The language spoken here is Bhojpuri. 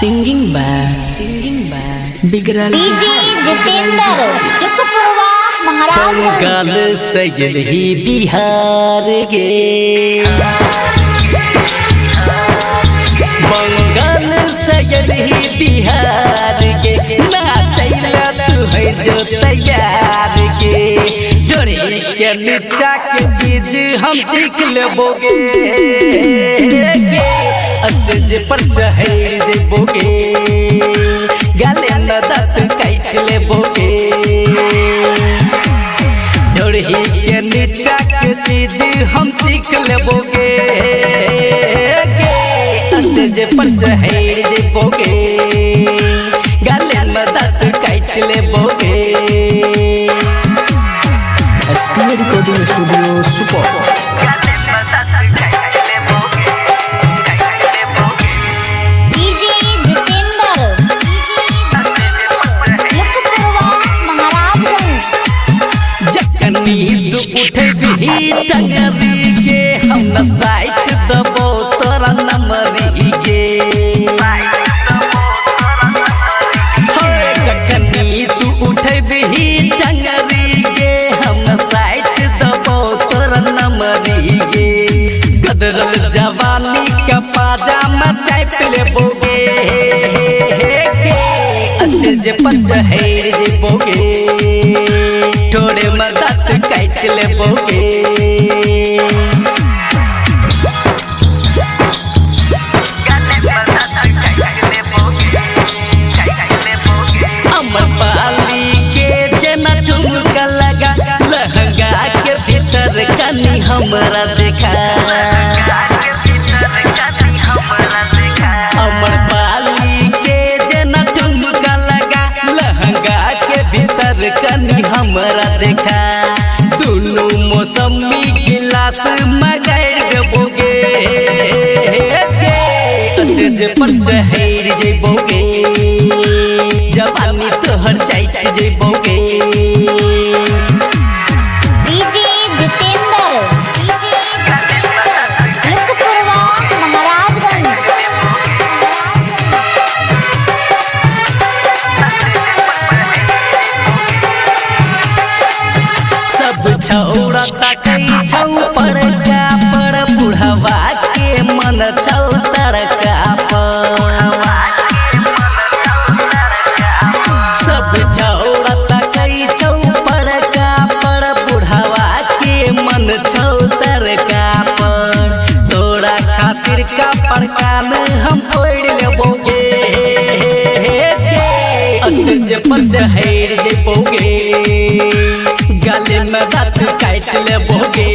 सिंगिंग बा बिगड़ल जितेंद्र बंगाल सजल ही बिहार गे बंगाल सजल ही बिहार गे नाचैला तू है जो तैयार गे डोरे के नीचा के चीज हम सीख लेबोगे स्टेज पर चढ़ जेबोगे गाले न दांत काट लेबोगे डोरे के नीचा के चीज हम सीख लेबोगे स्टेज पर चढ़ जेबोगे गाले न दांत काट लेबोगे। रिकॉर्डिंग स्टूडियो सुपर उठे भी टंगरी के हम साइट दबो तोरा नमरी के जखनी तू उठे भी टंगरी के हम साइट दबो तोरा नमरी के गदरल जवानी का पाजामा चाप लेबोगे स्टेज पर चढ़ जेबोगे थोड़े मदद काट लेबोगे अमर पाली के जना ठुमका लगा लहंगा के भीतर कनी हमरा देखा अमर पाली के जना ठुमका लगा लहंगा के भीतर कनी हमरा देखा दोनों मौसमी गिलास मगाड़ देबोगे स्टेज पर चढ़ जेबोगे जवानी तोहर चाट जेबोगे। छौड़ा तकई छौ पर का पर बुढ़वा के मन छौ तड़का सब छौड़ा तकई छौ पर का पर बुढ़वा के मन छौ तड़का पर तोरा खातिर का परकान हम फोड़ लेबोगे स्टेज पर चढ़ जेबोगे गाले में दांत काट लेबोगे